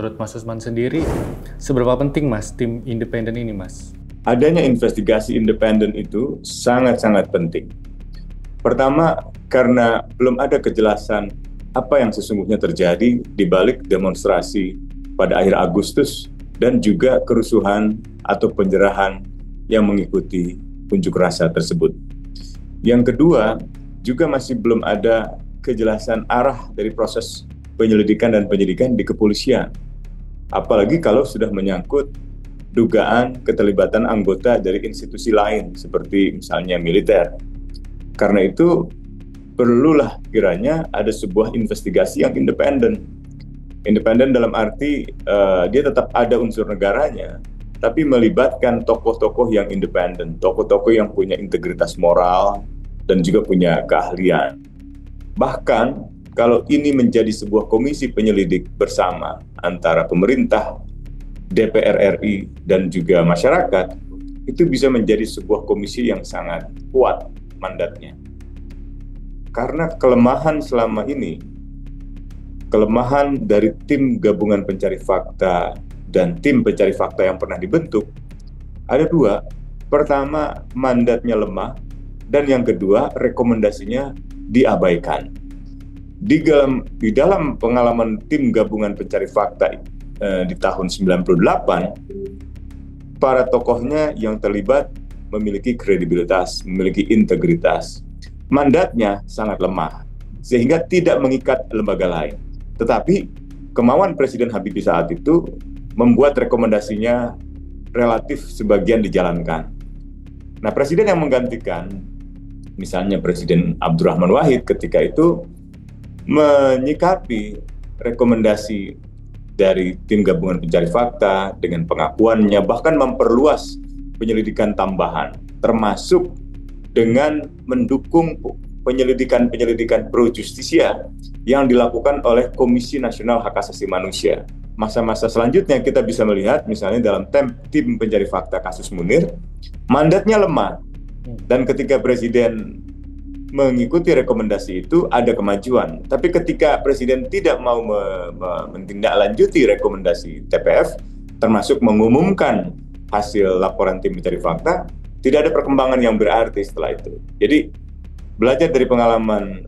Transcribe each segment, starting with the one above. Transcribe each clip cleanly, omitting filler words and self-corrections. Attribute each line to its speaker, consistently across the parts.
Speaker 1: menurut Mas Usman sendiri, seberapa penting Mas tim independen ini Mas?
Speaker 2: Adanya investigasi independen itu sangat-sangat penting. Pertama, karena belum ada kejelasan apa yang sesungguhnya terjadi di balik demonstrasi pada akhir Agustus dan juga kerusuhan atau penjarahan yang mengikuti unjuk rasa tersebut. Yang kedua, juga masih belum ada kejelasan arah dari proses penyelidikan dan penyidikan di kepolisian. Apalagi kalau sudah menyangkut dugaan keterlibatan anggota dari institusi lain, seperti misalnya militer. Karena itu, perlulah kiranya ada sebuah investigasi yang independen. Independen dalam arti dia tetap ada unsur negaranya, tapi melibatkan tokoh-tokoh yang independen, tokoh-tokoh yang punya integritas moral dan juga punya keahlian. Bahkan kalau ini menjadi sebuah komisi penyelidik bersama antara pemerintah, DPR RI, dan juga masyarakat, itu bisa menjadi sebuah komisi yang sangat kuat mandatnya. Karena kelemahan selama ini, kelemahan dari tim gabungan pencari fakta dan tim pencari fakta yang pernah dibentuk, ada dua. Pertama, mandatnya lemah, dan yang kedua, rekomendasinya diabaikan. Di dalam pengalaman tim gabungan pencari fakta di tahun 98, para tokohnya yang terlibat memiliki kredibilitas, memiliki integritas. Mandatnya sangat lemah, sehingga tidak mengikat lembaga lain. Tetapi kemauan Presiden Habibie saat itu membuat rekomendasinya relatif sebagian dijalankan. Nah, Presiden yang menggantikan, misalnya Presiden Abdurrahman Wahid ketika itu, menyikapi rekomendasi dari tim gabungan pencari fakta dengan pengakuannya, bahkan memperluas penyelidikan tambahan, termasuk dengan mendukung penyelidikan pro justisia yang dilakukan oleh Komisi Nasional Hak Asasi Manusia. Masa-masa selanjutnya kita bisa melihat, misalnya dalam tim pencari fakta kasus Munir, mandatnya lemah. Dan ketika Presiden mengikuti rekomendasi itu ada kemajuan. Tapi ketika Presiden tidak mau menindaklanjuti rekomendasi TPF, termasuk mengumumkan hasil laporan tim pencari fakta, tidak ada perkembangan yang berarti setelah itu. Jadi belajar dari pengalaman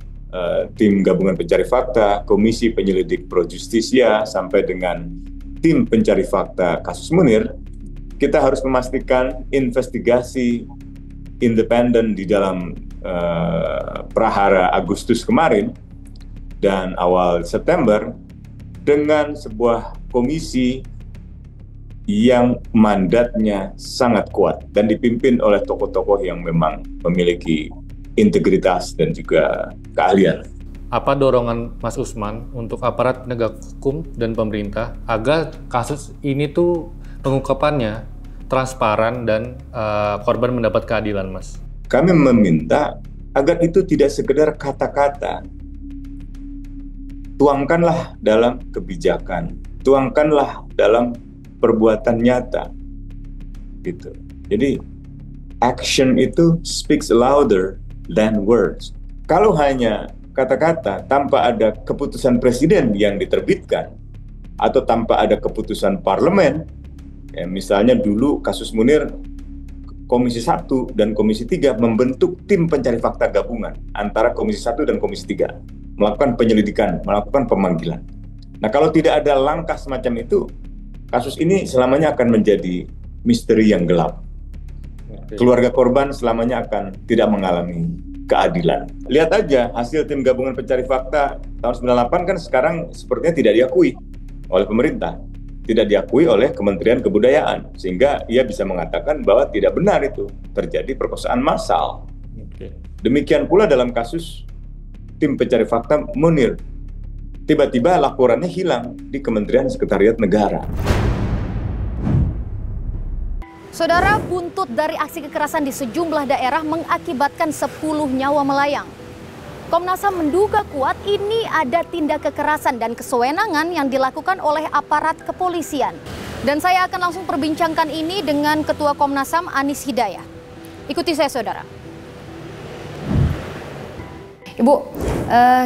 Speaker 2: tim gabungan pencari fakta, Komisi Penyelidik Pro Justisia, sampai dengan tim pencari fakta kasus Munir, kita harus memastikan investigasi independen di dalam prahara Agustus kemarin dan awal September dengan sebuah komisi yang mandatnya sangat kuat dan dipimpin oleh tokoh-tokoh yang memang memiliki integritas dan juga keahlian.
Speaker 1: Apa dorongan Mas Usman untuk aparat penegak hukum dan pemerintah agar kasus ini tuh pengungkapannya transparan dan korban mendapat keadilan, Mas?
Speaker 2: Kami meminta agar itu tidak sekedar kata-kata. Tuangkanlah dalam kebijakan, tuangkanlah dalam perbuatan nyata. Gitu. Jadi action itu speaks louder than words. Kalau hanya kata-kata tanpa ada keputusan presiden yang diterbitkan atau tanpa ada keputusan parlemen, ya misalnya dulu kasus Munir, Komisi 1 dan Komisi 3 membentuk tim pencari fakta gabungan antara Komisi 1 dan Komisi 3, melakukan penyelidikan, melakukan pemanggilan. Nah, kalau tidak ada langkah semacam itu, kasus ini selamanya akan menjadi misteri yang gelap. Keluarga korban selamanya akan tidak mengalami keadilan. Lihat aja hasil tim gabungan pencari fakta tahun 98 kan sekarang sepertinya tidak diakui oleh pemerintah, tidak diakui oleh Kementerian Kebudayaan, sehingga ia bisa mengatakan bahwa tidak benar itu terjadi perkosaan massal. Demikian pula dalam kasus tim pencari fakta Munir, tiba-tiba laporannya hilang di Kementerian Sekretariat Negara.
Speaker 3: Saudara, buntut dari aksi kekerasan di sejumlah daerah mengakibatkan 10 nyawa melayang. Komnas HAM menduga kuat ini ada tindak kekerasan dan kesewenangan yang dilakukan oleh aparat kepolisian. Dan saya akan langsung perbincangkan ini dengan Ketua Komnas HAM Anis Hidayah. Ikuti saya, saudara. Ibu,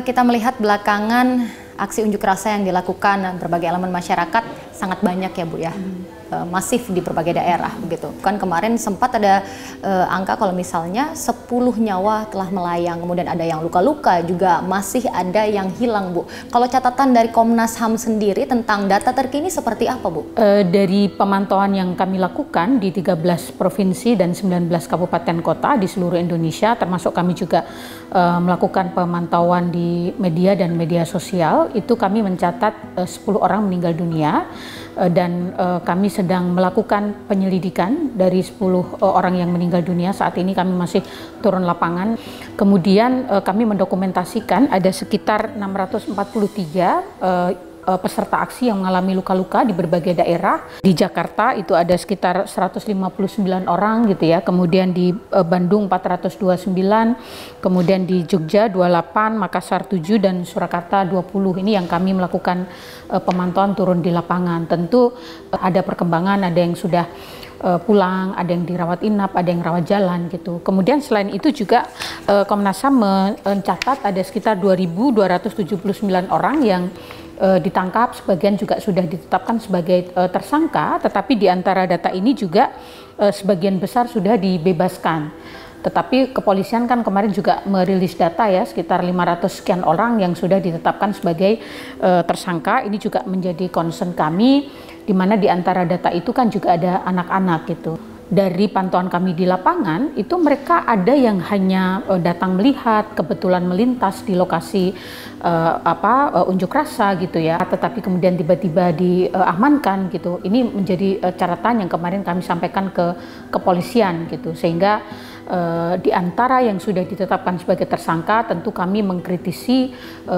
Speaker 3: kita melihat belakangan aksi unjuk rasa yang dilakukan berbagai elemen masyarakat sangat banyak ya Bu ya, masif di berbagai daerah begitu. Kan kemarin sempat ada angka kalau misalnya 10 nyawa telah melayang, kemudian ada yang luka-luka, juga masih ada yang hilang Bu. Kalau catatan dari Komnas HAM sendiri tentang data terkini seperti apa Bu?
Speaker 4: Dari pemantauan yang kami lakukan di 13 provinsi dan 19 kabupaten kota di seluruh Indonesia, termasuk kami juga melakukan pemantauan di media dan media sosial, itu kami mencatat 10 orang meninggal dunia. Dan kami sedang melakukan penyelidikan dari 10 orang yang meninggal dunia. Saat ini kami masih turun lapangan. Kemudian kami mendokumentasikan ada sekitar 643 peserta aksi yang mengalami luka-luka di berbagai daerah. Di Jakarta itu ada sekitar 159 orang gitu ya. Kemudian di Bandung 429, kemudian di Jogja 28, Makassar 7 dan Surakarta 20. Ini yang kami melakukan pemantauan turun di lapangan. Tentu ada perkembangan, ada yang sudah pulang, ada yang dirawat inap, ada yang rawat jalan gitu. Kemudian selain itu juga Komnas HAM mencatat ada sekitar 2.279 orang yang ditangkap, sebagian juga sudah ditetapkan sebagai tersangka, tetapi di antara data ini juga sebagian besar sudah dibebaskan. Tetapi kepolisian kan kemarin juga merilis data ya, sekitar 500 sekian orang yang sudah ditetapkan sebagai tersangka. Ini juga menjadi concern kami, di mana di antara data itu kan juga ada anak-anak gitu. Dari pantauan kami di lapangan, itu mereka ada yang hanya datang melihat, kebetulan melintas di lokasi unjuk rasa gitu ya, tetapi kemudian tiba-tiba diamankan gitu. Ini menjadi catatan yang kemarin kami sampaikan ke kepolisian gitu, sehingga di antara yang sudah ditetapkan sebagai tersangka, tentu kami mengkritisi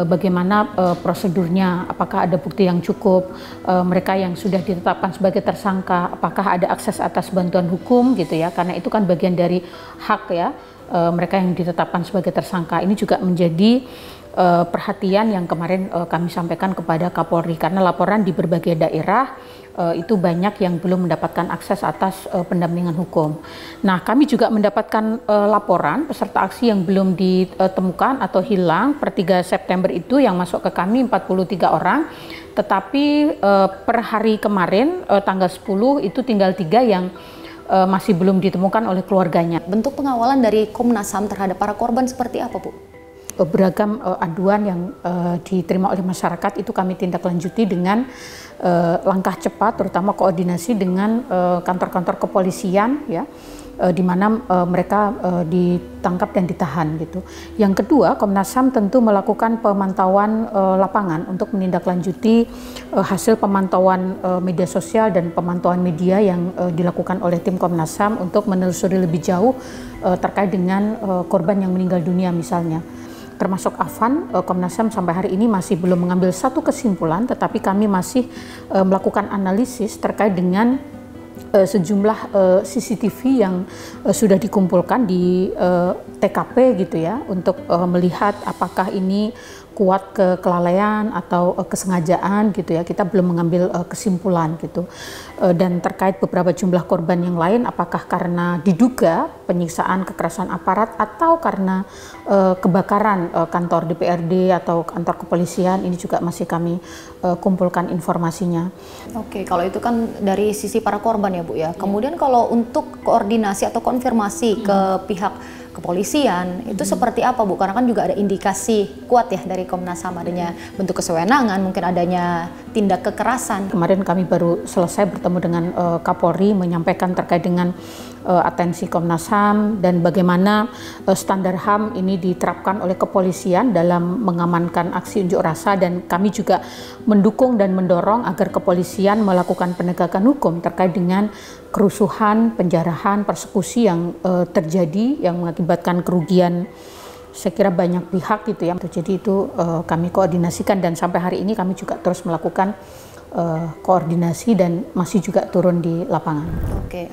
Speaker 4: bagaimana prosedurnya, apakah ada bukti yang cukup, mereka yang sudah ditetapkan sebagai tersangka, apakah ada akses atas bantuan hukum gitu ya, karena itu kan bagian dari hak ya, mereka yang ditetapkan sebagai tersangka. Ini juga menjadi perhatian yang kemarin kami sampaikan kepada Kapolri, karena laporan di berbagai daerah itu banyak yang belum mendapatkan akses atas pendampingan hukum. Nah, kami juga mendapatkan laporan peserta aksi yang belum ditemukan atau hilang per 3 September itu yang masuk ke kami 43 orang, tetapi per hari kemarin tanggal 10 itu tinggal 3 yang masih belum ditemukan oleh keluarganya.
Speaker 3: Bentuk pengawalan dari Komnas HAM terhadap para korban seperti apa Bu?
Speaker 4: Beragam aduan yang diterima oleh masyarakat itu kami tindak lanjuti dengan langkah cepat, terutama koordinasi dengan kantor-kantor kepolisian ya, di mana mereka ditangkap dan ditahan gitu. Yang kedua, Komnas HAM tentu melakukan pemantauan lapangan untuk menindaklanjuti hasil pemantauan media sosial dan pemantauan media yang dilakukan oleh tim Komnas HAM untuk menelusuri lebih jauh terkait dengan korban yang meninggal dunia misalnya. Termasuk Afan, Komnas HAM sampai hari ini masih belum mengambil satu kesimpulan, tetapi kami masih melakukan analisis terkait dengan sejumlah CCTV yang sudah dikumpulkan di TKP gitu ya, untuk melihat apakah ini kuat kelalaian atau kesengajaan gitu ya. Kita belum mengambil kesimpulan gitu. Dan terkait beberapa jumlah korban yang lain, apakah karena diduga penyiksaan kekerasan aparat atau karena kebakaran kantor DPRD atau kantor kepolisian, ini juga masih kami kumpulkan informasinya.
Speaker 3: Oke, kalau itu kan dari sisi para korban ya Bu ya. Kemudian kalau untuk koordinasi atau konfirmasi ke pihak kepolisian itu seperti apa Bu? Karena kan juga ada indikasi kuat ya dari Komnas HAM, adanya bentuk kesewenangan, mungkin adanya tindak kekerasan.
Speaker 4: Kemarin kami baru selesai bertemu dengan Kapolri menyampaikan terkait dengan atensi Komnas HAM dan bagaimana standar HAM ini diterapkan oleh kepolisian dalam mengamankan aksi unjuk rasa, dan kami juga mendukung dan mendorong agar kepolisian melakukan penegakan hukum terkait dengan kerusuhan, penjarahan, persekusi yang terjadi yang mengakibatkan kerugian saya kira banyak pihak gitu ya. Jadi itu kami koordinasikan, dan sampai hari ini kami juga terus melakukan koordinasi dan masih juga turun di lapangan.
Speaker 3: Oke.